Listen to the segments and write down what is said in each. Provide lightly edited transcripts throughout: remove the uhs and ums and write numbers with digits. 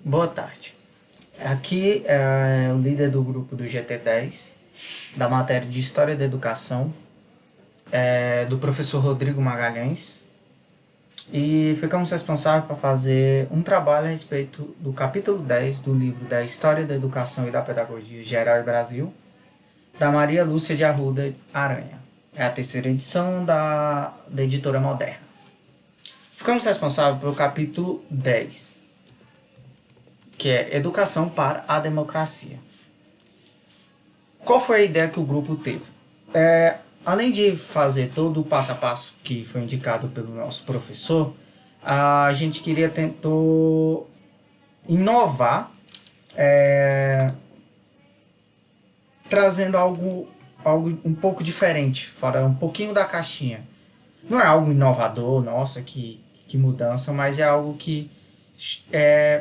Boa tarde. Aqui é o líder do grupo do GT10, da matéria de História da Educação, do professor Rodrigo Magalhães, e ficamos responsáveis para fazer um trabalho a respeito do capítulo 10 do livro da História da Educação e da Pedagogia Geral e Brasil, da Maria Lúcia de Arruda Aranha. É a terceira edição da editora Moderna. Ficamos responsáveis pelo capítulo 10, que é Educação para a Democracia. Qual foi a ideia que o grupo teve? Além de fazer todo o passo a passo que foi indicado pelo nosso professor, a gente tentou inovar, trazendo algo um pouco diferente, fora um pouquinho da caixinha. Não é algo inovador, nossa, que mudança, mas é algo que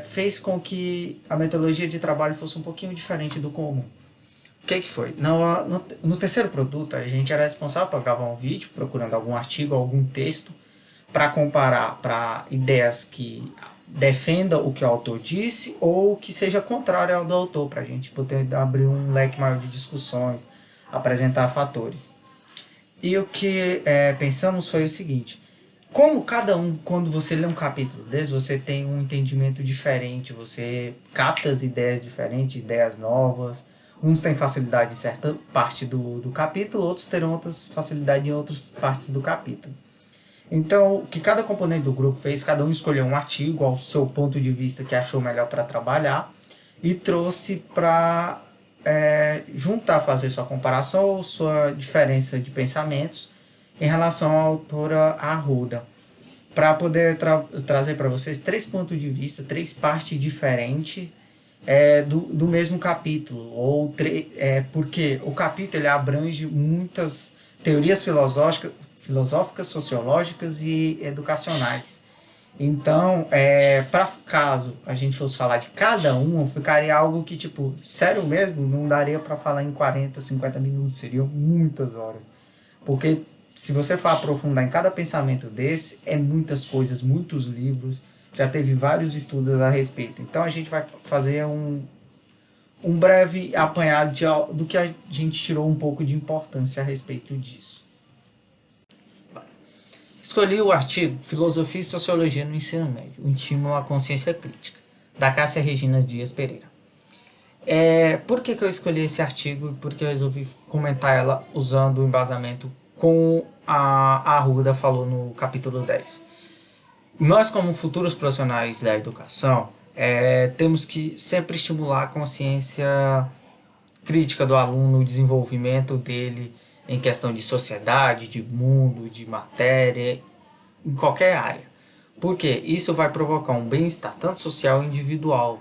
fez com que a metodologia de trabalho fosse um pouquinho diferente do comum. O que foi? No terceiro produto, a gente era responsável por gravar um vídeo, procurando algum artigo, algum texto, para comparar para ideias que defendam o que o autor disse ou que seja contrário ao do autor, para a gente poder abrir um leque maior de discussões, apresentar fatores. E o que pensamos foi o seguinte: como cada um, quando você lê um capítulo desse, você tem um entendimento diferente, você capta as ideias diferentes, ideias novas. Uns têm facilidade em certa parte do capítulo, outros terão outras facilidades em outras partes do capítulo. Então, o que cada componente do grupo fez, cada um escolheu um artigo ao seu ponto de vista que achou melhor para trabalhar e trouxe para juntar, fazer sua comparação ou sua diferença de pensamentos em relação à autora Arruda, para poder trazer para vocês 3 pontos de vista, 3 partes diferentes do mesmo capítulo, porque o capítulo ele abrange muitas teorias filosóficas, sociológicas e educacionais. Então, para caso a gente fosse falar de cada um, ficaria algo que, sério mesmo, não daria para falar em 40, 50 minutos, seriam muitas horas. Porque se você for aprofundar em cada pensamento desse, é muitas coisas, muitos livros, já teve vários estudos a respeito. Então a gente vai fazer um breve apanhado do que a gente tirou um pouco de importância a respeito disso. Escolhi o artigo Filosofia e Sociologia no Ensino Médio, um estímulo à consciência crítica, da Cássia Regina Dias Pereira. Por que eu escolhi esse artigo e por que eu resolvi comentar ela usando o embasamento como a Arruda falou no capítulo 10? Nós, como futuros profissionais da educação, temos que sempre estimular a consciência crítica do aluno, o desenvolvimento dele em questão de sociedade, de mundo, de matéria, em qualquer área. Porque isso vai provocar um bem-estar tanto social e individual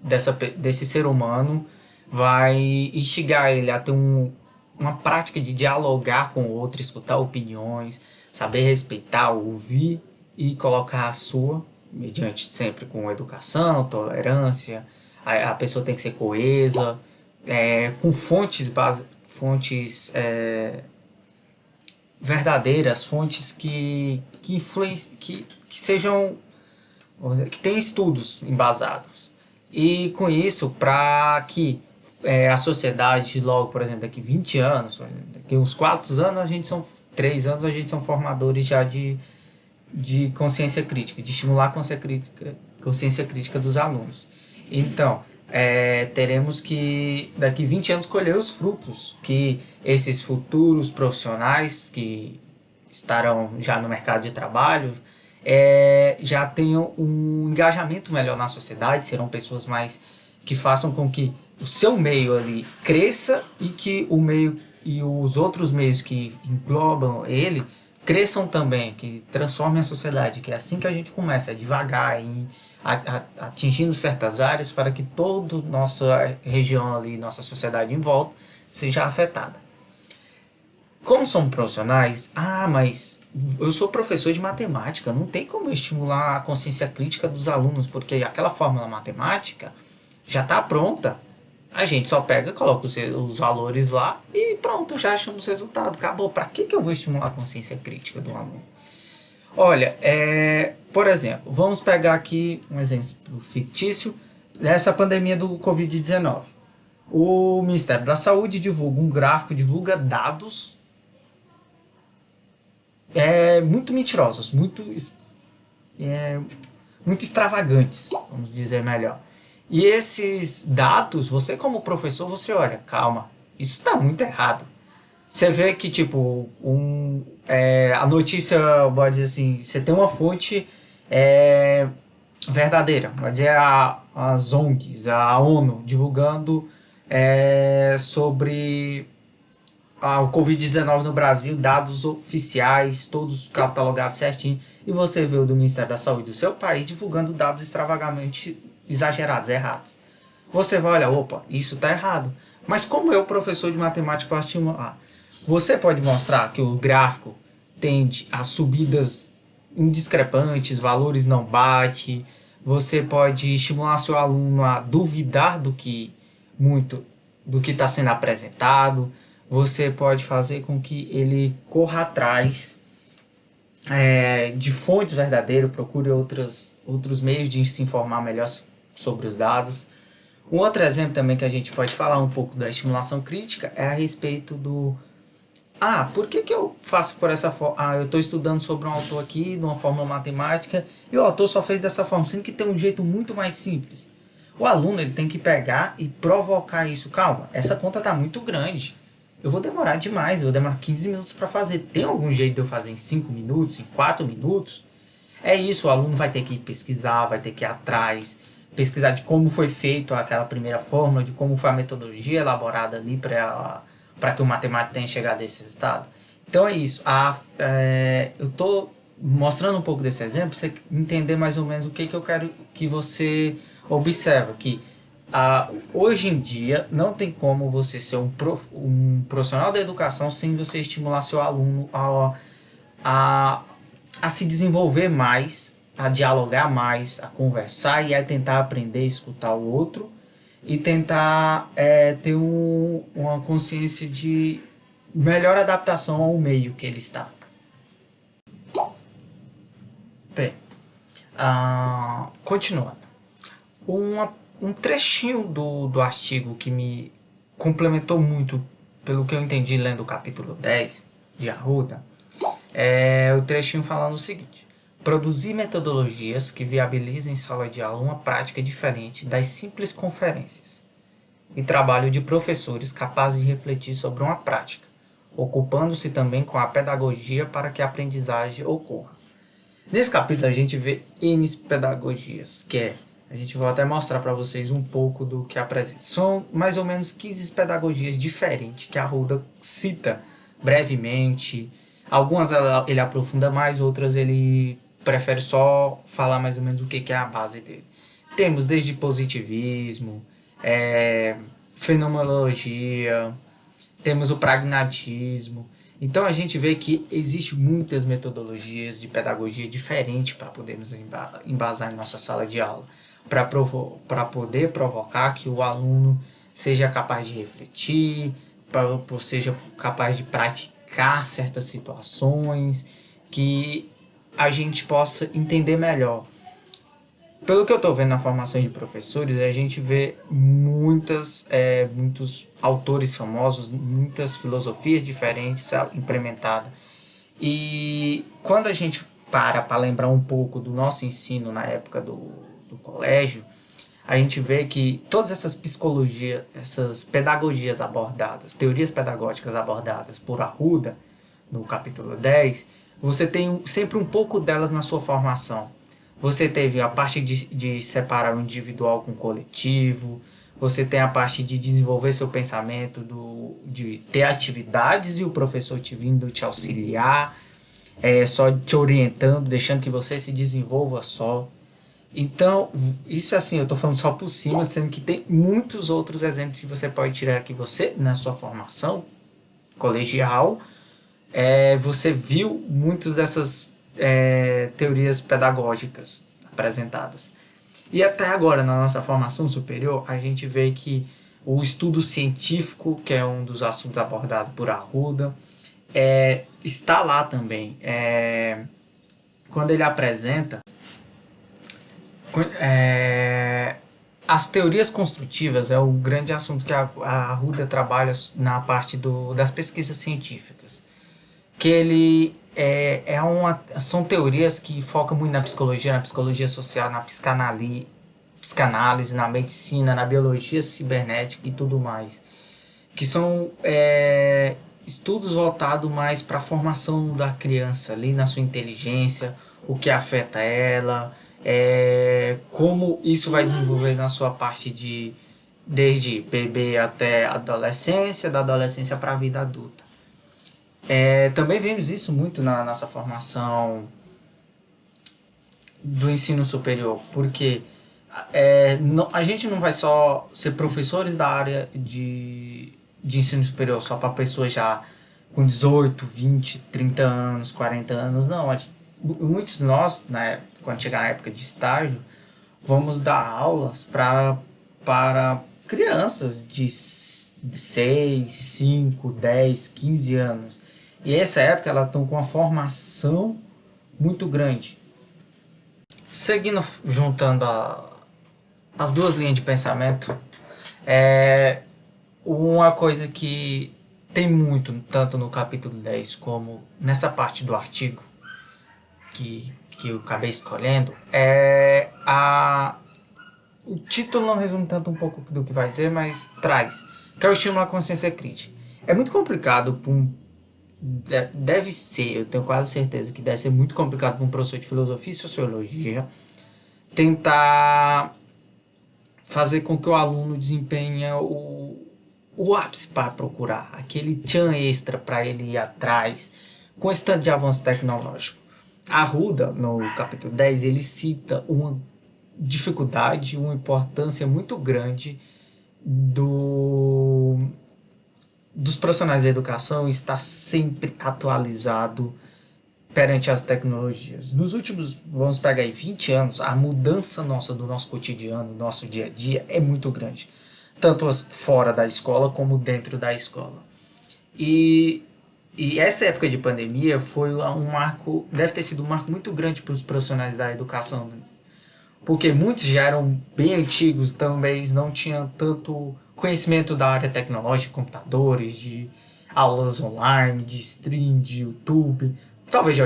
desse ser humano, vai instigar ele a ter uma prática de dialogar com o outro, escutar opiniões, saber respeitar, ouvir e colocar a sua, mediante sempre com educação, tolerância. A pessoa tem que ser coesa, com fontes verdadeiras, fontes que sejam, que tenham estudos embasados. E com isso, para que a sociedade, logo, por exemplo, daqui 20 anos, daqui uns 4 anos, 3 anos, a gente são formadores já de consciência crítica, de estimular a consciência crítica dos alunos. Então, teremos que, daqui 20 anos, colher os frutos que esses futuros profissionais que estarão já no mercado de trabalho já tenham um engajamento melhor na sociedade, serão pessoas que façam com que o seu meio ali cresça e que o meio e os outros meios que englobam ele cresçam também, que transformem a sociedade, que é assim que a gente começa, devagar, atingindo certas áreas para que toda nossa região ali, nossa sociedade em volta, seja afetada. Como somos profissionais, mas eu sou professor de matemática, não tem como eu estimular a consciência crítica dos alunos, porque aquela fórmula matemática já está pronta. A gente só pega, coloca os valores lá e pronto, já achamos o resultado. Acabou. Para que eu vou estimular a consciência crítica do aluno? Olha, por exemplo, vamos pegar aqui um exemplo fictício dessa pandemia do Covid-19. O Ministério da Saúde divulga um gráfico, divulga dados muito mentirosos, muito extravagantes, vamos dizer melhor. E esses dados, você como professor, você olha, calma, isso está muito errado. Você vê que, tipo, a notícia, pode dizer assim, você tem uma fonte é, verdadeira, pode dizer as ONGs, a ONU, divulgando sobre o Covid-19 no Brasil, dados oficiais, todos catalogados certinho, e você vê o do Ministério da Saúde do seu país divulgando dados extravagamente exagerados, errados. Você vai olhar, opa, isso está errado. Mas como eu, professor de matemática, posso estimular? Você pode mostrar que o gráfico tende a subidas indiscrepantes, valores não bate. Você pode estimular seu aluno a duvidar muito do que está sendo apresentado. Você pode fazer com que ele corra atrás de fontes verdadeiras, procure outros meios de se informar melhor sobre os dados. Um outro exemplo também que a gente pode falar um pouco da estimulação crítica é a respeito do por que eu faço por essa forma? Eu estou estudando sobre um autor aqui, de uma forma matemática, e o autor só fez dessa forma, sendo que tem um jeito muito mais simples. O aluno ele tem que pegar e provocar isso. Calma, essa conta está muito grande. Eu vou demorar demais, eu vou demorar 15 minutos para fazer. Tem algum jeito de eu fazer em 5 minutos, em 4 minutos? É isso, o aluno vai ter que pesquisar, vai ter que ir atrás, pesquisar de como foi feito aquela primeira fórmula, de como foi a metodologia elaborada ali para que o matemático tenha chegado a esse resultado. Então é isso. Eu estou mostrando um pouco desse exemplo para você entender mais ou menos o que eu quero que você observe. Que hoje em dia não tem como você ser um profissional da educação sem você estimular seu aluno a, a se desenvolver mais, a dialogar mais, a conversar e a tentar aprender a escutar o outro e tentar ter uma consciência de melhor adaptação ao meio que ele está. Bem, continuando. Um trechinho do artigo que me complementou muito, pelo que eu entendi lendo o capítulo 10 de Arruda, é o trechinho falando o seguinte: produzir metodologias que viabilizem em sala de aula uma prática diferente das simples conferências e trabalho de professores capazes de refletir sobre uma prática, ocupando-se também com a pedagogia para que a aprendizagem ocorra. Nesse capítulo a gente vê N pedagogias, a gente vai até mostrar para vocês um pouco do que apresenta. São mais ou menos 15 pedagogias diferentes que a Arruda cita brevemente. Algumas ele aprofunda mais, outras ele prefere só falar mais ou menos o que é a base dele. Temos desde positivismo, fenomenologia, temos o pragmatismo. Então a gente vê que existe muitas metodologias de pedagogia diferentes para podermos embasar em nossa sala de aula, para poder provocar que o aluno seja capaz de refletir, seja capaz de praticar certas situações, que a gente possa entender melhor. Pelo que eu estou vendo na formação de professores, a gente vê muitos autores famosos, muitas filosofias diferentes implementadas. E quando a gente para lembrar um pouco do nosso ensino na época do colégio, a gente vê que todas essas psicologias, essas pedagogias abordadas, teorias pedagógicas abordadas por Arruda, no capítulo 10, você tem sempre um pouco delas na sua formação. Você teve a parte de separar o individual com o coletivo, você tem a parte de desenvolver seu pensamento, de ter atividades e o professor te vindo te auxiliar, só te orientando, deixando que você se desenvolva só. Então, isso assim, eu estou falando só por cima, sendo que tem muitos outros exemplos que você pode tirar que você, na sua formação colegial, você viu muitas dessas teorias pedagógicas apresentadas. E até agora, na nossa formação superior, a gente vê que o estudo científico, que é um dos assuntos abordados por Arruda, está lá também. quando ele apresenta é, as teorias construtivas é o grande assunto que a Arruda trabalha na parte das pesquisas científicas. Que ele são teorias que focam muito na psicologia social, na psicanálise, na medicina, na biologia cibernética e tudo mais. Que são estudos voltados mais para a formação da criança ali na sua inteligência, o que afeta ela, como isso vai desenvolver na sua parte desde bebê até adolescência, da adolescência para a vida adulta. Também vemos isso muito na nossa formação do ensino superior, porque a gente não vai só ser professores da área de ensino superior só para pessoas já com 18, 20, 30 anos, 40 anos, não. Muitos de nós, né, quando chegar na época de estágio, vamos dar aulas para crianças de 6, 5, 10, 15 anos. E essa época elas estão com uma formação muito grande. Seguindo, juntando as duas linhas de pensamento, uma coisa que tem muito, tanto no capítulo 10 como nessa parte do artigo que eu acabei escolhendo, o título não resume tanto um pouco do que vai dizer, mas traz, que é o estímulo à consciência crítica. É muito complicado deve ser, eu tenho quase certeza que deve ser muito complicado para um professor de filosofia e sociologia tentar fazer com que o aluno desempenhe o ápice para procurar, aquele tchan extra para ele ir atrás, com esse tanto de avanço tecnológico. Arruda, no capítulo 10, ele cita uma dificuldade, uma importância muito grande dos profissionais da educação estar sempre atualizado perante as tecnologias. Nos últimos, vamos pegar aí, 20 anos, a mudança do nosso cotidiano, do nosso dia a dia é muito grande. Tanto fora da escola como dentro da escola. E essa época de pandemia foi deve ter sido um marco muito grande para os profissionais da educação. Né? Porque muitos já eram bem antigos, também não tinham tanto conhecimento da área tecnológica, computadores, de aulas online, de stream, de YouTube. Talvez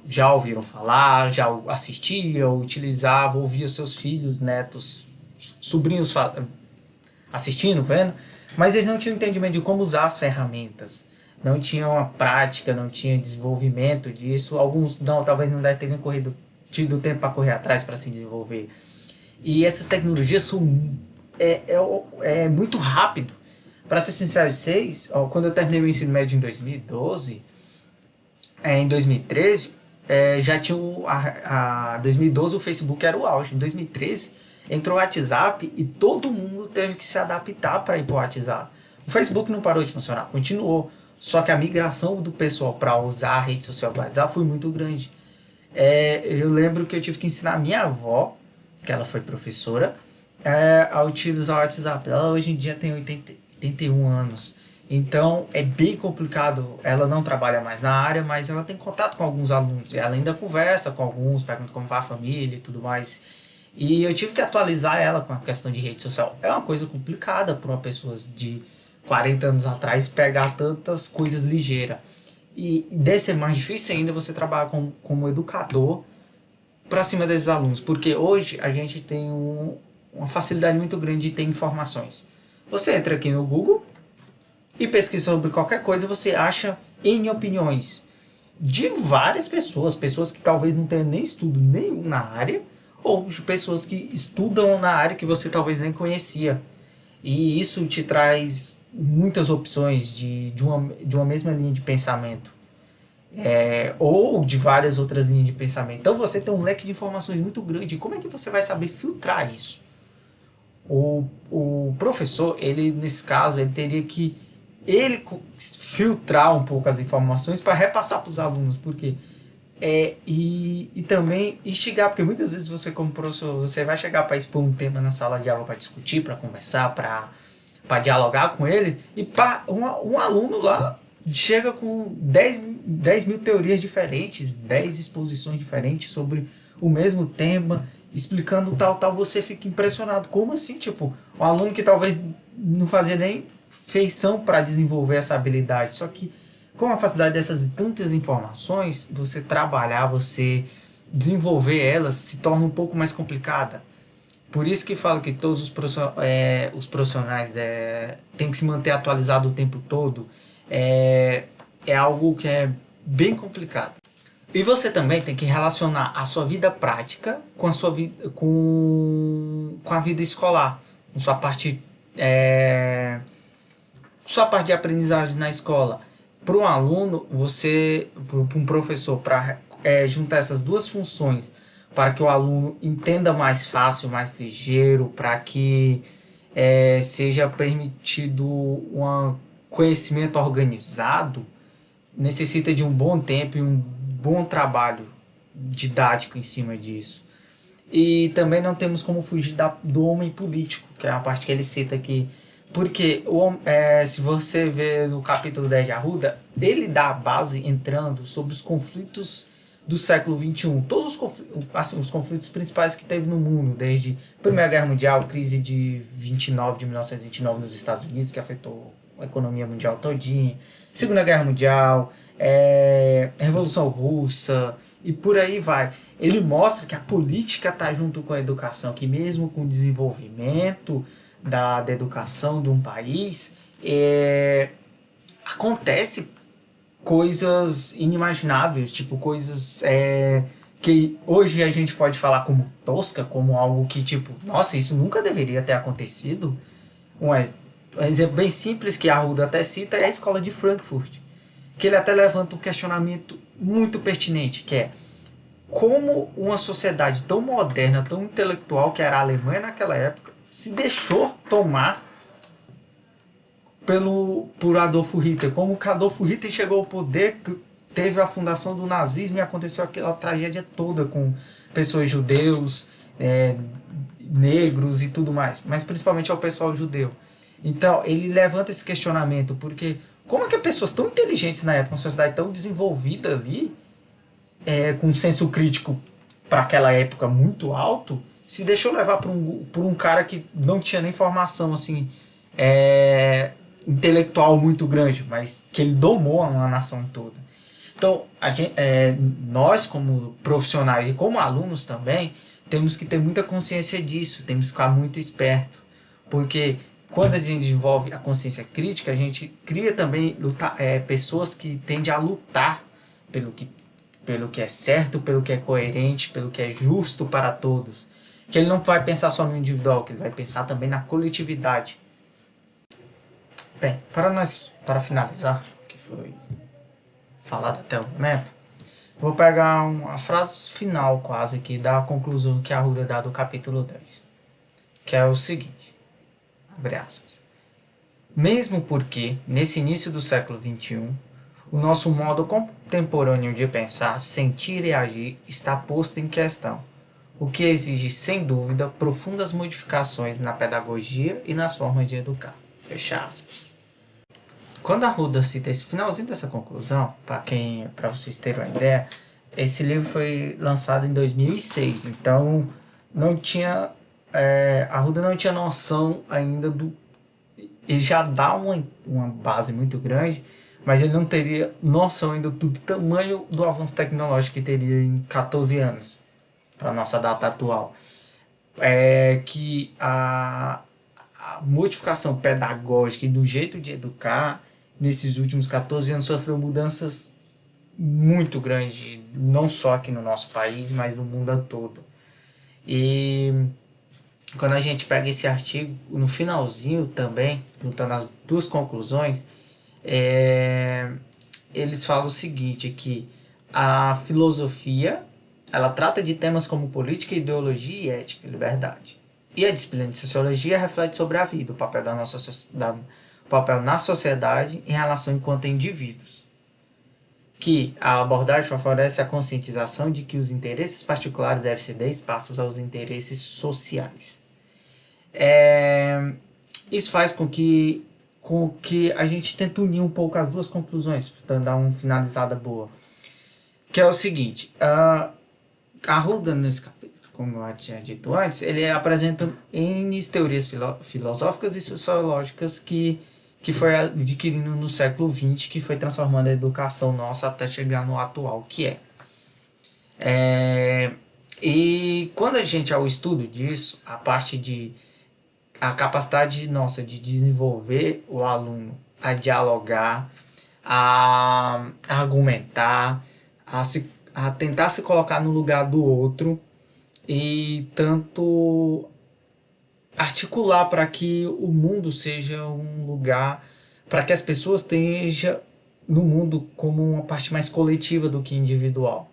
já ouviram falar, já assistiam, utilizavam, ouviam seus filhos, netos, sobrinhos assistindo, vendo, mas eles não tinham entendimento de como usar as ferramentas. Não tinham a prática, não tinham desenvolvimento disso. Alguns talvez não devem ter nem tido tempo para correr atrás para se desenvolver. E essas tecnologias são muito rápido. Para ser sincero, quando eu terminei o ensino médio em 2012, em 2013, já tinha 2012 o Facebook era o auge. Em 2013 entrou o WhatsApp e todo mundo teve que se adaptar para ir para o WhatsApp. O Facebook não parou de funcionar, continuou. Só que a migração do pessoal para usar a rede social do WhatsApp foi muito grande. Eu lembro que eu tive que ensinar a minha avó, que ela foi professora, a utilizar o WhatsApp. Ela hoje em dia tem 81 anos. Então é bem complicado. Ela não trabalha mais na área, mas ela tem contato com alguns alunos. Ela ainda conversa com alguns, pergunta como vai a família e tudo mais. E eu tive que atualizar ela com a questão de rede social. É uma coisa complicada para uma pessoa de 40 anos atrás pegar tantas coisas ligeiras. E deve ser mais difícil ainda você trabalhar como educador para cima desses alunos. Porque hoje a gente tem uma facilidade muito grande de ter informações. Você entra aqui no Google e pesquisa sobre qualquer coisa, você acha N opiniões de várias pessoas que talvez não tenham nem estudo nenhum na área, ou de pessoas que estudam na área que você talvez nem conhecia. E isso te traz muitas opções de uma mesma linha de pensamento. Ou de várias outras linhas de pensamento. Então você tem um leque de informações muito grande. Como é que você vai saber filtrar isso? O professor, ele nesse caso, ele teria que filtrar um pouco as informações para repassar para os alunos, porque e também instigar, porque muitas vezes você como professor, você vai chegar para expor um tema na sala de aula para discutir, para conversar, para dialogar com ele, e um aluno lá chega com 10 mil teorias diferentes, 10 exposições diferentes sobre o mesmo tema, explicando tal, você fica impressionado. Como assim? Tipo, um aluno que talvez não fazia nem feição para desenvolver essa habilidade, só que com a facilidade dessas tantas informações, você trabalhar, você desenvolver elas se torna um pouco mais complicada. Por isso que falo que todos os profissionais têm que se manter atualizado o tempo todo. É algo que é bem complicado. E você também tem que relacionar a sua vida prática com a sua vida, com a vida escolar, com sua parte de aprendizagem na escola. Para um aluno, para um professor, para juntar essas duas funções, para que o aluno entenda mais fácil, mais ligeiro, para que seja permitido um conhecimento organizado, necessita de um bom tempo e um bom trabalho didático em cima disso. E também não temos como fugir do homem político, que é a parte que ele cita aqui. Porque se você vê no capítulo 10 de Arruda, ele dá a base entrando sobre os conflitos do século XXI. Todos os conflitos principais que teve no mundo, desde a Primeira Guerra Mundial, crise de 1929 nos Estados Unidos, que afetou a economia mundial todinha, Segunda Guerra Mundial, Revolução Russa e por aí vai. Ele mostra que a política está junto com a educação, que mesmo com o desenvolvimento da educação de um país, acontece coisas inimagináveis, tipo coisas que hoje a gente pode falar como tosca, como algo que tipo, nossa, isso nunca deveria ter acontecido. Um exemplo bem simples que a Arruda até cita é a escola de Frankfurt, que ele até levanta um questionamento muito pertinente, que é como uma sociedade tão moderna, tão intelectual, que era a Alemanha naquela época, se deixou tomar por Adolfo Hitler. Como que Adolfo Hitler chegou ao poder, teve a fundação do nazismo e aconteceu aquela tragédia toda com pessoas judeus, negros e tudo mais, mas principalmente ao pessoal judeu. Então ele levanta esse questionamento, porque como é que pessoas tão inteligentes na época, uma sociedade tão desenvolvida ali, com um senso crítico para aquela época muito alto, se deixou levar por um cara que não tinha nem formação assim, intelectual muito grande, mas que ele domou uma nação toda. Então, nós como profissionais e como alunos também, temos que ter muita consciência disso, temos que ficar muito esperto, porque quando a gente desenvolve a consciência crítica, a gente cria também pessoas que tendem a lutar pelo que é certo, pelo que é coerente, pelo que é justo para todos. Que ele não vai pensar só no individual, que ele vai pensar também na coletividade. Bem, para finalizar, que foi falado até o momento, vou pegar uma frase final quase aqui da conclusão que a Arruda dá do capítulo 10, que é o seguinte, abre aspas: mesmo porque, nesse início do século XXI, o nosso modo contemporâneo de pensar, sentir e agir está posto em questão, o que exige, sem dúvida, profundas modificações na pedagogia e nas formas de educar. Fecha aspas. Quando a Arruda cita esse finalzinho dessa conclusão, para vocês terem uma ideia, esse livro foi lançado em 2006, então não tinha, a Arruda não tinha noção ainda ele já dá uma base muito grande, mas ele não teria noção ainda do tamanho do avanço tecnológico que teria em 14 anos, para a nossa data atual. Que a modificação pedagógica e do jeito de educar nesses últimos 14 anos sofreu mudanças muito grandes, não só aqui no nosso país, mas no mundo todo. E quando a gente pega esse artigo, no finalzinho também, juntando as duas conclusões, eles falam o seguinte, que a filosofia, ela trata de temas como política, ideologia e ética e liberdade. E a disciplina de sociologia reflete sobre a vida, o papel o papel na sociedade em relação enquanto indivíduos. Que a abordagem favorece a conscientização de que os interesses particulares devem ceder espaços aos interesses sociais. Isso faz com que, com que a gente tenta unir um pouco as duas conclusões, para dar uma finalizada boa. Que é o seguinte, Arruda, nesse capítulo, como eu tinha dito antes, ele apresenta N teorias filosóficas e sociológicas que foi adquirindo no século XX, que foi transformando a educação nossa até chegar no atual, que é. E quando a gente, ao estudo disso, a parte de a capacidade nossa de desenvolver o aluno a dialogar, a argumentar, a tentar se colocar no lugar do outro e tanto articular para que o mundo seja um lugar, para que as pessoas estejam no mundo como uma parte mais coletiva do que individual.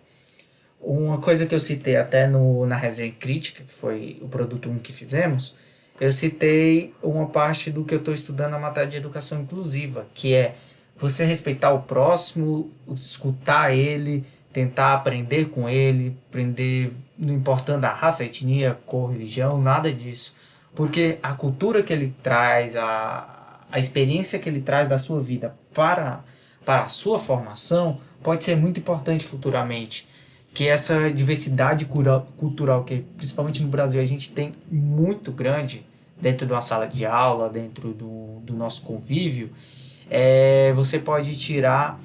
Uma coisa que eu citei até na resenha crítica, que foi o produto 1 que fizemos, eu citei uma parte do que eu estou estudando na matéria de educação inclusiva, que é você respeitar o próximo, escutar ele, tentar aprender com ele, aprender não importando a raça, a etnia, cor, religião, nada disso. Porque a cultura que ele traz, a experiência que ele traz da sua vida para a sua formação pode ser muito importante futuramente. Que essa diversidade cultural que principalmente no Brasil a gente tem muito grande dentro de uma sala de aula, dentro do nosso convívio, você pode tirar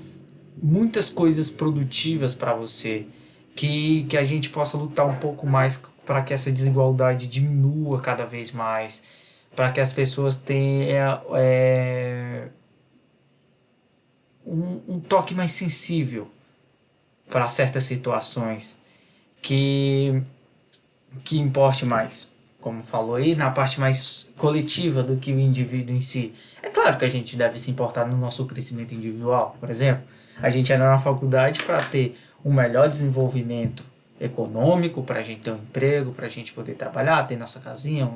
muitas coisas produtivas para você, que a gente possa lutar um pouco mais para que essa desigualdade diminua cada vez mais, para que as pessoas tenham um toque mais sensível para certas situações que importe mais, como falou aí, na parte mais coletiva do que o indivíduo em si. É claro que a gente deve se importar no nosso crescimento individual, por exemplo. A gente entra na faculdade para ter um melhor desenvolvimento econômico, para a gente ter um emprego, para a gente poder trabalhar, ter nossa casinha,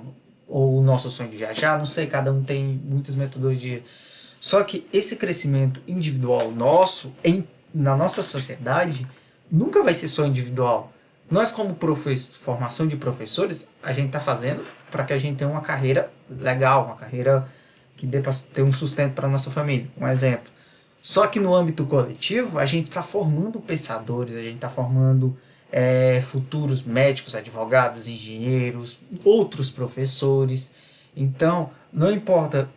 ou o nosso sonho de viajar, não sei, cada um tem muitas metodologias. Só que esse crescimento individual nosso, na nossa sociedade, nunca vai ser só individual. Nós, como formação de professores, a gente está fazendo para que a gente tenha uma carreira legal, uma carreira que dê para ter um sustento para a nossa família. Um exemplo. Só que no âmbito coletivo, a gente está formando pensadores, a gente está formando futuros médicos, advogados, engenheiros, outros professores. Então, não importa,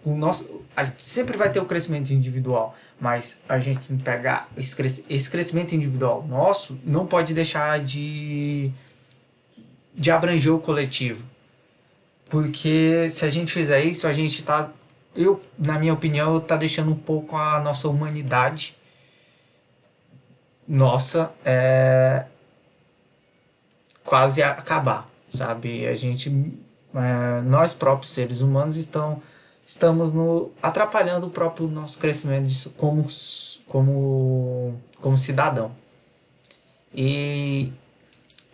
a gente sempre vai ter o crescimento individual, mas a gente tem que pegar esse crescimento individual nosso, não pode deixar de abranger o coletivo. Porque se a gente fizer isso, a gente está, na minha opinião, está deixando um pouco a nossa humanidade nossa quase acabar, sabe? Nós próprios seres humanos estamos atrapalhando o próprio nosso crescimento como cidadão. E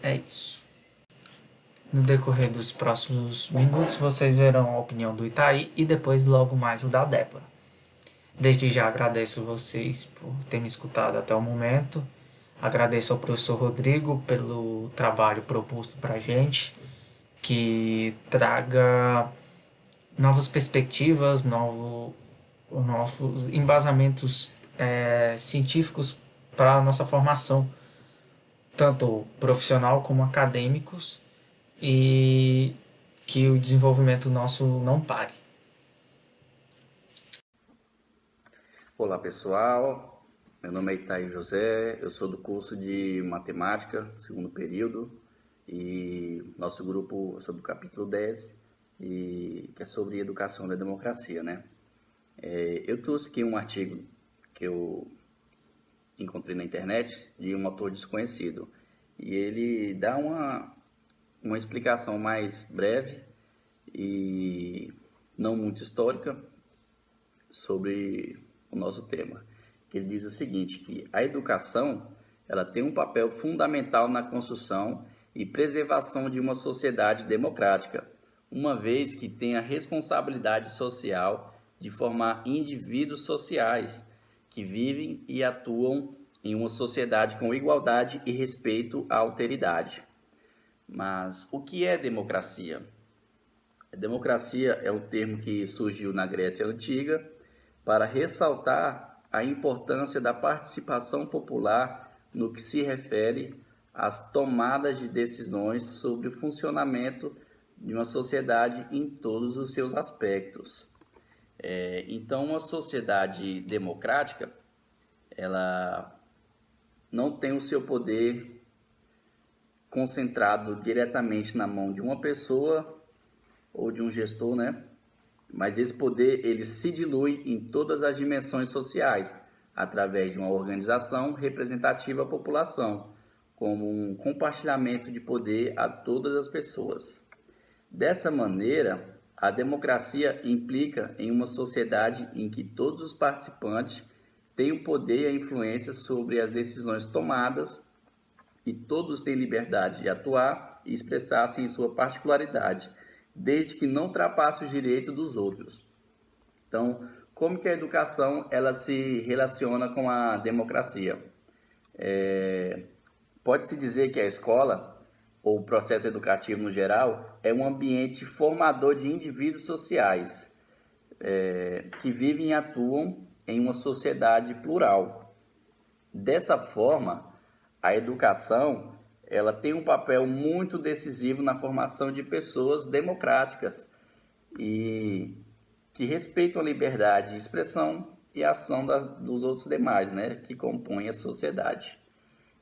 é isso. No decorrer dos próximos minutos, vocês verão a opinião do Itaí e depois logo mais o da Débora. Desde já agradeço vocês por terem me escutado até o momento. Agradeço ao professor Rodrigo pelo trabalho proposto para a gente, que traga novas perspectivas, novos embasamentos científicos para a nossa formação, tanto profissional como acadêmicos, e que o desenvolvimento nosso não pare. Olá pessoal, meu nome é Itaí José, eu sou do curso de Matemática, segundo período, e nosso grupo é sobre o capítulo 10, que é sobre educação da democracia, né? Eu trouxe aqui um artigo que eu encontrei na internet de um autor desconhecido, e ele dá uma explicação mais breve e não muito histórica sobre o nosso tema, que ele diz o seguinte, que a educação ela tem um papel fundamental na construção e preservação de uma sociedade democrática, uma vez que tem a responsabilidade social de formar indivíduos sociais que vivem e atuam em uma sociedade com igualdade e respeito à alteridade. Mas o que é democracia? A democracia é um termo que surgiu na Grécia Antiga para ressaltar a importância da participação popular no que se refere às tomadas de decisões sobre o funcionamento de uma sociedade em todos os seus aspectos. Então, uma sociedade democrática, ela não tem o seu poder concentrado diretamente na mão de uma pessoa ou de um gestor, né? Mas esse poder ele se dilui em todas as dimensões sociais, através de uma organização representativa à população, como um compartilhamento de poder a todas as pessoas. Dessa maneira, a democracia implica em uma sociedade em que todos os participantes têm o poder e a influência sobre as decisões tomadas e todos têm liberdade de atuar e expressar-se em sua particularidade, desde que não ultrapasse os direitos dos outros. Então, como que a educação ela se relaciona com a democracia? Pode-se dizer que a escola, ou o processo educativo no geral, é um ambiente formador de indivíduos sociais que vivem e atuam em uma sociedade plural. Dessa forma, a educação ela tem um papel muito decisivo na formação de pessoas democráticas e que respeitam a liberdade de expressão e ação dos outros demais, né, que compõem a sociedade.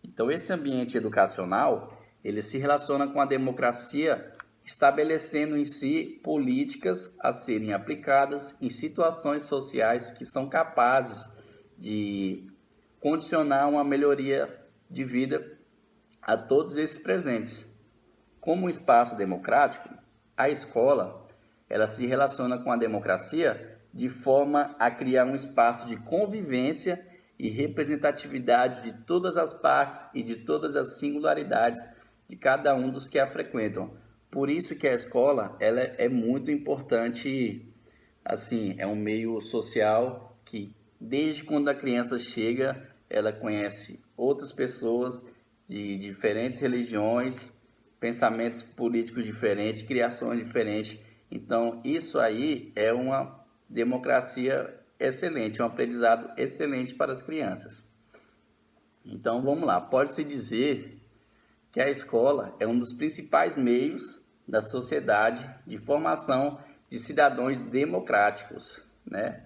Então, esse ambiente educacional, ele se relaciona com a democracia, estabelecendo em si políticas a serem aplicadas em situações sociais que são capazes de condicionar uma melhoria de vida a todos esses presentes. Como um espaço democrático, a escola ela se relaciona com a democracia de forma a criar um espaço de convivência e representatividade de todas as partes e de todas as singularidades de cada um dos que a frequentam. Por isso que a escola ela é muito importante, assim, é um meio social que desde quando a criança chega, ela conhece outras pessoas de diferentes religiões, pensamentos políticos diferentes, criações diferentes. Então, isso aí é uma democracia excelente, um aprendizado excelente para as crianças. Então, vamos lá. Pode-se dizer que a escola é um dos principais meios da sociedade de formação de cidadãos democráticos, né?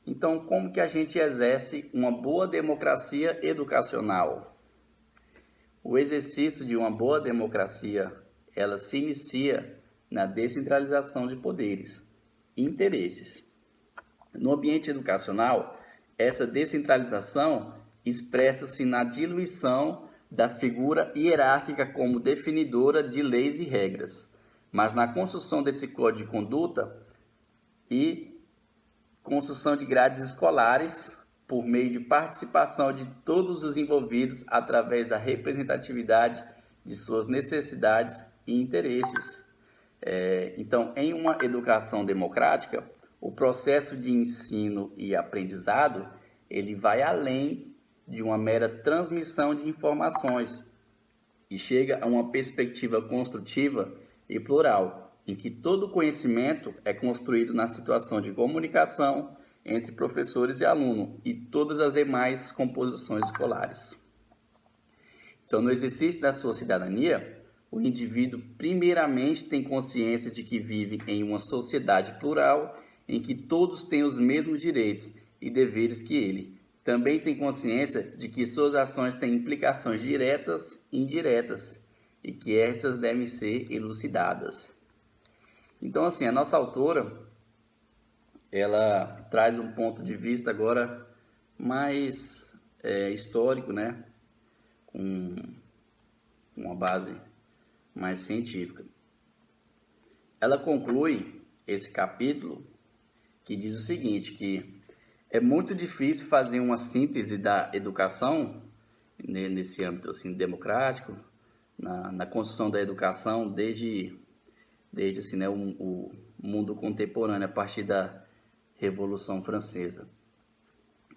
Então, como que a gente exerce uma boa democracia educacional? O exercício de uma boa democracia, ela se inicia na descentralização de poderes e interesses. No ambiente educacional, essa descentralização expressa-se na diluição da figura hierárquica como definidora de leis e regras, mas na construção desse código de conduta e construção de grades escolares por meio de participação de todos os envolvidos através da representatividade de suas necessidades e interesses. Então, em uma educação democrática, o processo de ensino e aprendizado ele vai além de uma mera transmissão de informações e chega a uma perspectiva construtiva e plural, em que todo conhecimento é construído na situação de comunicação entre professores e aluno e todas as demais composições escolares. Então, no exercício da sua cidadania, o indivíduo primeiramente tem consciência de que vive em uma sociedade plural em que todos têm os mesmos direitos e deveres que ele. Também tem consciência de que suas ações têm implicações diretas e indiretas e que essas devem ser elucidadas. Então, assim, a nossa autora, ela traz um ponto de vista agora mais histórico, né? Com uma base mais científica. Ela conclui esse capítulo que diz o seguinte, que é muito difícil fazer uma síntese da educação nesse âmbito assim, democrático, na construção da educação desde assim, né, o mundo contemporâneo, a partir da Revolução Francesa.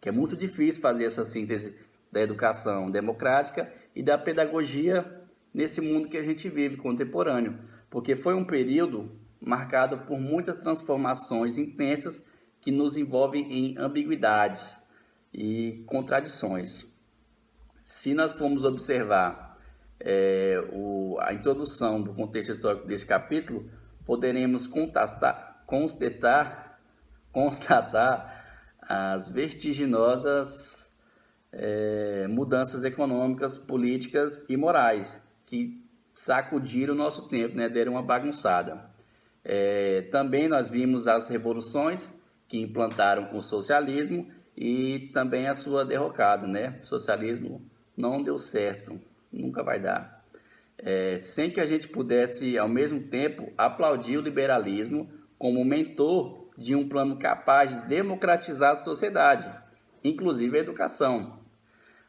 Que é muito difícil fazer essa síntese da educação democrática e da pedagogia nesse mundo que a gente vive, contemporâneo, porque foi um período marcado por muitas transformações intensas que nos envolvem em ambiguidades e contradições. Se nós formos observar a introdução do contexto histórico deste capítulo, poderemos constatar as vertiginosas mudanças econômicas, políticas e morais que sacudiram o nosso tempo, né? Deram uma bagunçada. Também nós vimos as revoluções que implantaram o socialismo e também a sua derrocada, né? O socialismo não deu certo, nunca vai dar. Sem que a gente pudesse, ao mesmo tempo, aplaudir o liberalismo como mentor de um plano capaz de democratizar a sociedade, inclusive a educação.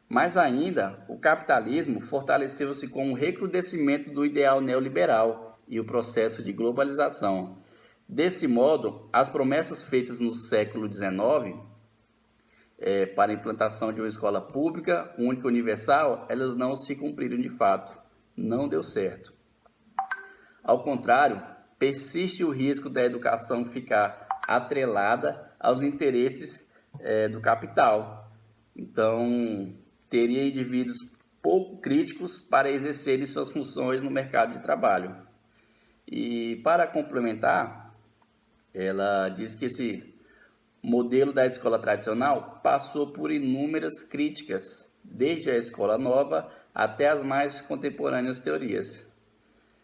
Mais ainda, o capitalismo fortaleceu-se com o recrudescimento do ideal neoliberal e o processo de globalização. Desse modo, as promessas feitas no século XIX para a implantação de uma escola pública, única e universal, elas não se cumpriram de fato. Não deu certo. Ao contrário, persiste o risco da educação ficar atrelada aos interesses do capital. Então, teria indivíduos pouco críticos para exercerem suas funções no mercado de trabalho. E para complementar, ela diz que esse modelo da escola tradicional passou por inúmeras críticas, desde a escola nova até as mais contemporâneas teorias.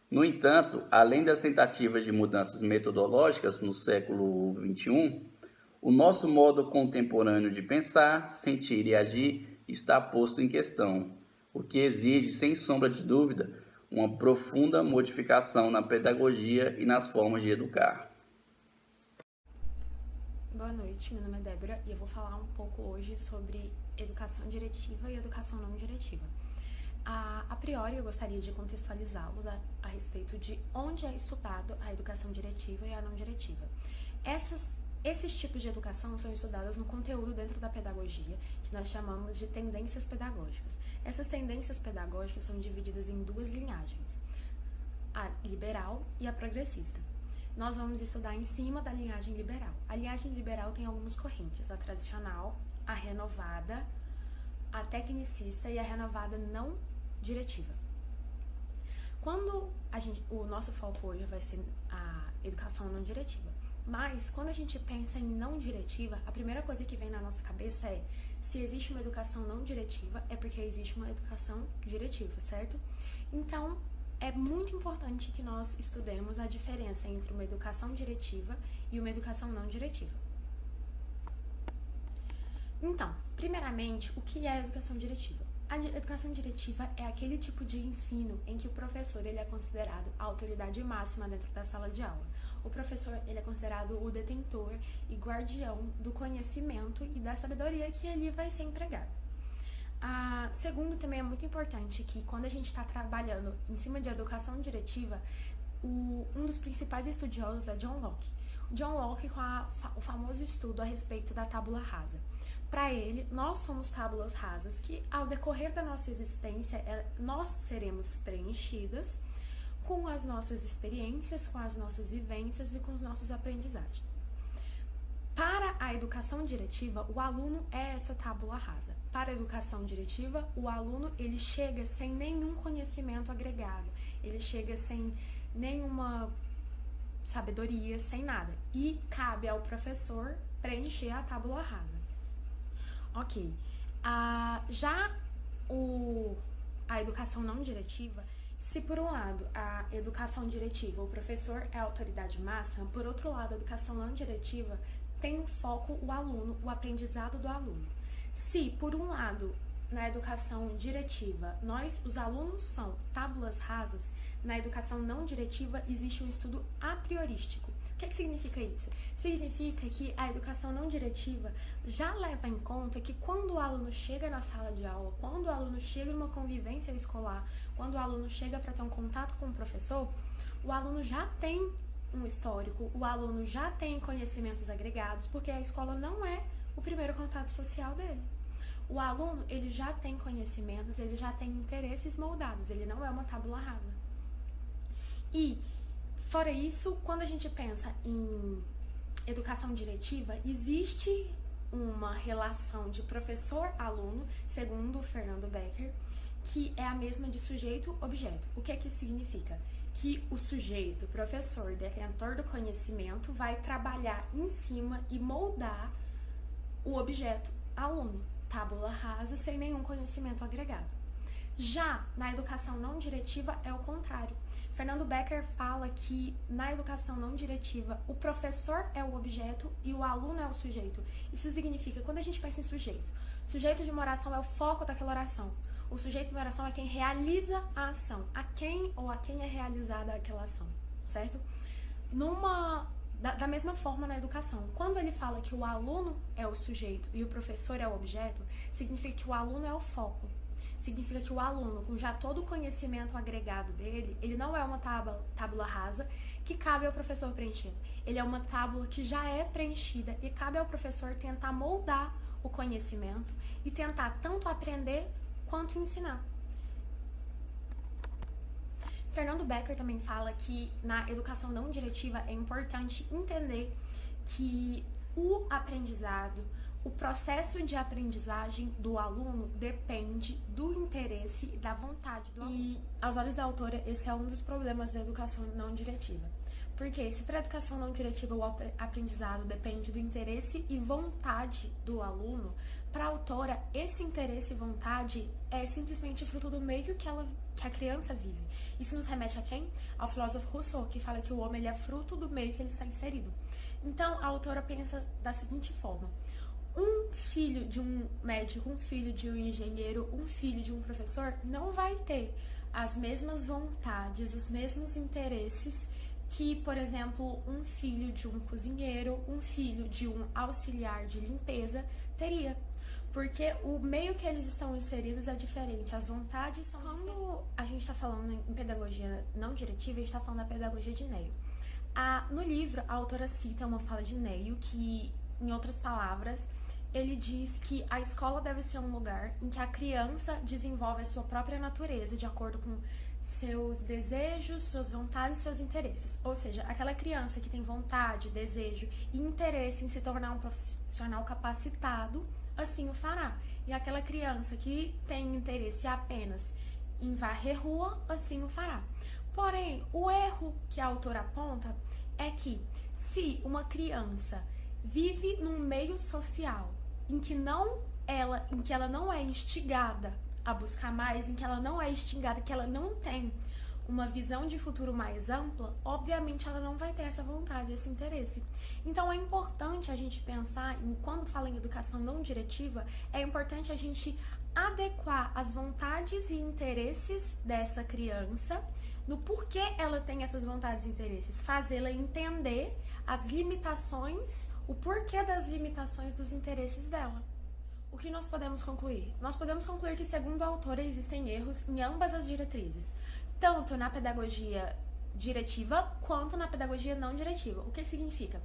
No entanto, além das tentativas de mudanças metodológicas no século XXI, o nosso modo contemporâneo de pensar, sentir e agir está posto em questão, o que exige, sem sombra de dúvida, uma profunda modificação na pedagogia e nas formas de educar. Boa noite, meu nome é Débora e eu vou falar um pouco hoje sobre educação diretiva e educação não diretiva. A priori, eu gostaria de contextualizá-los a respeito de onde é estudado a educação diretiva e a não diretiva. Esses tipos de educação são estudados no conteúdo dentro da pedagogia, que nós chamamos de tendências pedagógicas. Essas tendências pedagógicas são divididas em duas linhagens, a liberal e a progressista. Nós vamos estudar em cima da linhagem liberal. A linhagem liberal tem algumas correntes, a tradicional, a renovada, a tecnicista e a renovada não diretiva. O nosso foco hoje vai ser a educação não diretiva. Mas, quando a gente pensa em não diretiva, a primeira coisa que vem na nossa cabeça é: se existe uma educação não diretiva, é porque existe uma educação diretiva, certo? Então, é muito importante que nós estudemos a diferença entre uma educação diretiva e uma educação não diretiva. Então, primeiramente, o que é a educação diretiva? A educação diretiva é aquele tipo de ensino em que o professor ele é considerado a autoridade máxima dentro da sala de aula. O professor ele é considerado o detentor e guardião do conhecimento e da sabedoria que ali vai ser empregado. Segundo, também é muito importante que quando a gente está trabalhando em cima de educação diretiva, um dos principais estudiosos é John Locke. John Locke com o famoso estudo a respeito da tábula rasa. Para ele, nós somos tábulas rasas que, ao decorrer da nossa existência, nós seremos preenchidas com as nossas experiências, com as nossas vivências e com os nossos aprendizagens. Para a educação diretiva, o aluno é essa tábula rasa. Para a educação diretiva, o aluno ele chega sem nenhum conhecimento agregado, ele chega sem nenhuma sabedoria, sem nada. E cabe ao professor preencher a tábula rasa. Ok. Já a educação não diretiva, se por um lado a educação diretiva, o professor é a autoridade máxima, por outro lado a educação não diretiva tem o foco o aluno, o aprendizado do aluno. Se por um lado na educação diretiva os alunos são tábulas rasas, na educação não diretiva existe um estudo a priorístico. O que significa isso? Significa que a educação não diretiva já leva em conta que quando o aluno chega na sala de aula, quando o aluno chega numa convivência escolar, quando o aluno chega para ter um contato com o professor, o aluno já tem um histórico, o aluno já tem conhecimentos agregados, porque a escola não é o primeiro contato social dele. O aluno, ele já tem conhecimentos, ele já tem interesses moldados, ele não é uma tábula rasa. E fora isso, quando a gente pensa em educação diretiva, existe uma relação de professor-aluno, segundo o Fernando Becker, que é a mesma de sujeito-objeto. O que é que isso significa? Que o sujeito, professor, detentor do conhecimento, vai trabalhar em cima e moldar o objeto aluno, tábula rasa, sem nenhum conhecimento agregado. Já na educação não diretiva é o contrário. Fernando Becker fala que na educação não diretiva o professor é o objeto e o aluno é o sujeito. Isso significa, quando a gente pensa em sujeito de uma oração é o foco daquela oração. O sujeito de uma oração é quem realiza a ação, a quem é realizada aquela ação, certo? Da mesma forma na educação, quando ele fala que o aluno é o sujeito e o professor é o objeto, significa que o aluno é o foco. Significa que o aluno, com já todo o conhecimento agregado dele, ele não é uma tábula rasa que cabe ao professor preencher. Ele é uma tábula que já é preenchida e cabe ao professor tentar moldar o conhecimento e tentar tanto aprender quanto ensinar. Fernando Becker também fala que na educação não diretiva é importante entender que o aprendizado, o processo de aprendizagem do aluno depende do interesse e da vontade do aluno. E, aos olhos da autora, esse é um dos problemas da educação não diretiva. Porque se para a educação não diretiva o aprendizado depende do interesse e vontade do aluno, para a autora, esse interesse e vontade é simplesmente fruto do meio que a criança vive. Isso nos remete a quem? Ao filósofo Rousseau, que fala que o homem ele é fruto do meio que ele está inserido. Então, a autora pensa da seguinte forma: um filho de um médico, um filho de um engenheiro, um filho de um professor não vai ter as mesmas vontades, os mesmos interesses que, por exemplo, um filho de um cozinheiro, um filho de um auxiliar de limpeza teria. Porque o meio que eles estão inseridos é diferente, as vontades são diferentes. Quando a gente está falando em pedagogia não diretiva, a gente está falando da pedagogia de Neio. No livro, a autora cita uma fala de Neio que, em outras palavras, ele diz que a escola deve ser um lugar em que a criança desenvolve a sua própria natureza de acordo com seus desejos, suas vontades e seus interesses. Ou seja, aquela criança que tem vontade, desejo e interesse em se tornar um profissional capacitado, assim o fará. E aquela criança que tem interesse apenas em varrer rua, assim o fará. Porém, o erro que a autora aponta é que se uma criança vive num meio social em que ela não é instigada a buscar mais, em que ela não é instigada, que ela não tem uma visão de futuro mais ampla, obviamente ela não vai ter essa vontade, esse interesse. Então é importante a gente pensar, quando fala em educação não diretiva, é importante a gente adequar as vontades e interesses dessa criança no porquê ela tem essas vontades e interesses, fazê-la entender as limitações, o porquê das limitações dos interesses dela. O que nós podemos concluir? Nós podemos concluir que, segundo a autora, existem erros em ambas as diretrizes, tanto na pedagogia diretiva quanto na pedagogia não diretiva. O que significa?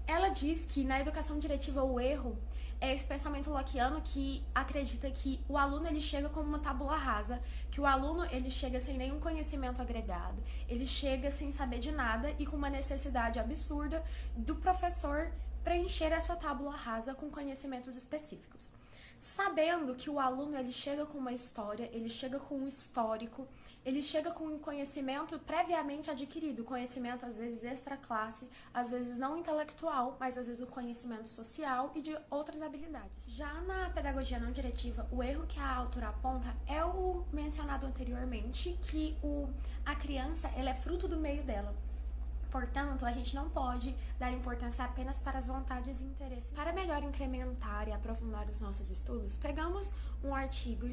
Ela diz que na educação diretiva o erro é esse pensamento lockeano que acredita que o aluno ele chega como uma tábula rasa, que o aluno ele chega sem nenhum conhecimento agregado, ele chega sem saber de nada e com uma necessidade absurda do professor preencher essa tábula rasa com conhecimentos específicos. Sabendo que o aluno ele chega com uma história, ele chega com um histórico, ele chega com um conhecimento previamente adquirido, conhecimento às vezes extra-classe, às vezes não intelectual, mas às vezes o conhecimento social e de outras habilidades. Já na pedagogia não diretiva, o erro que a autora aponta é o mencionado anteriormente, que a criança ela é fruto do meio dela. Portanto, a gente não pode dar importância apenas para as vontades e interesses. Para melhor incrementar e aprofundar os nossos estudos, pegamos um artigo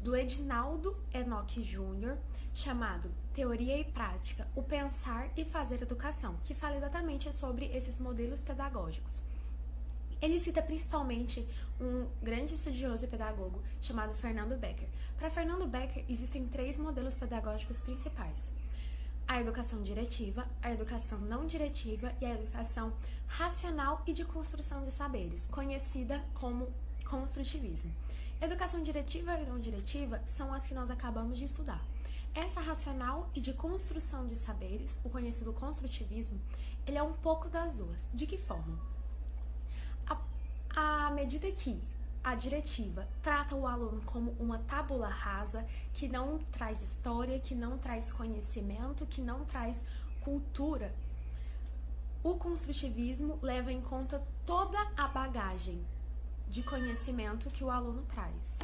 do Edinaldo Enoch Júnior, chamado Teoria e Prática, o Pensar e Fazer Educação, que fala exatamente sobre esses modelos pedagógicos. Ele cita principalmente um grande estudioso e pedagogo chamado Fernando Becker. Para Fernando Becker, existem 3 modelos pedagógicos principais: a educação diretiva, a educação não diretiva e a educação racional e de construção de saberes, conhecida como construtivismo. Educação diretiva e não diretiva são as que nós acabamos de estudar. Essa racional e de construção de saberes, o conhecido construtivismo, ele é um pouco das duas. De que forma? À medida que a diretiva trata o aluno como uma tábula rasa, que não traz história, que não traz conhecimento, que não traz cultura, o construtivismo leva em conta toda a bagagem de conhecimento que o aluno traz.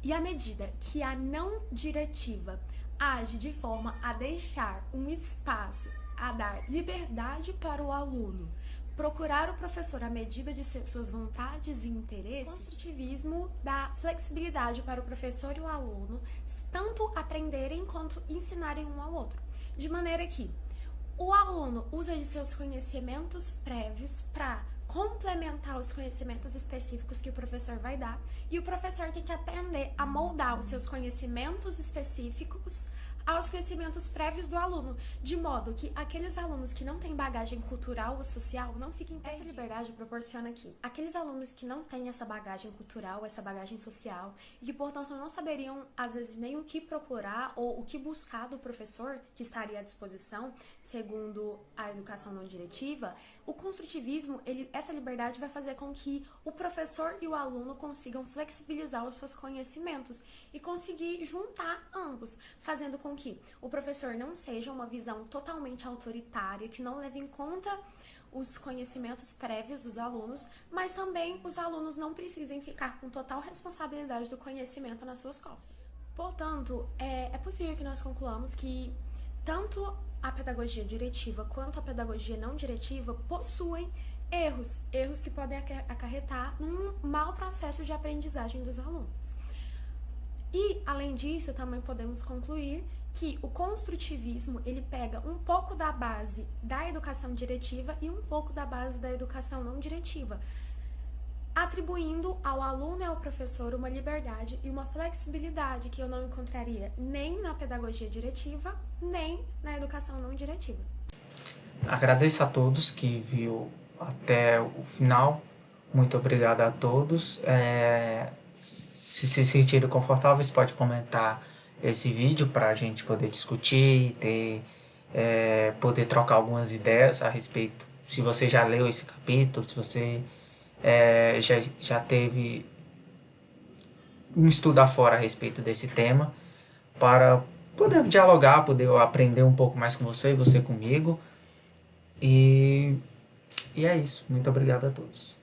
E à medida que a não diretiva age de forma a deixar um espaço, a dar liberdade para o aluno, procurar o professor à medida de suas vontades e interesses, o construtivismo dá flexibilidade para o professor e o aluno tanto aprenderem quanto ensinarem um ao outro, de maneira que o aluno usa de seus conhecimentos prévios para complementar os conhecimentos específicos que o professor vai dar, e o professor tem que aprender a moldar os seus conhecimentos específicos aos conhecimentos prévios do aluno, de modo que aqueles alunos que não têm bagagem cultural ou social não fiquem impedidos. Essa liberdade proporciona que aqueles alunos que não têm essa bagagem cultural, essa bagagem social, e que, portanto, não saberiam, às vezes, nem o que procurar ou o que buscar do professor que estaria à disposição, segundo a educação não diretiva, o construtivismo, essa liberdade vai fazer com que o professor e o aluno consigam flexibilizar os seus conhecimentos e conseguir juntar ambos, fazendo com que o professor não seja uma visão totalmente autoritária, que não leve em conta os conhecimentos prévios dos alunos, mas também os alunos não precisem ficar com total responsabilidade do conhecimento nas suas costas. Portanto, é possível que nós concluamos que tanto a pedagogia diretiva quanto a pedagogia não diretiva possuem erros que podem acarretar num mau processo de aprendizagem dos alunos. E, além disso, também podemos concluir que o construtivismo, ele pega um pouco da base da educação diretiva e um pouco da base da educação não diretiva, atribuindo ao aluno e ao professor uma liberdade e uma flexibilidade que eu não encontraria nem na pedagogia diretiva, nem na educação não diretiva. Agradeço a todos que viu até o final. Muito obrigado a todos. Se se sentirem confortáveis, pode comentar esse vídeo para a gente poder discutir, poder trocar algumas ideias a respeito. Se você já leu esse capítulo, se você já teve um estudo afora a respeito desse tema, para poder dialogar, poder aprender um pouco mais com você e você comigo. E é isso. Muito obrigado a todos.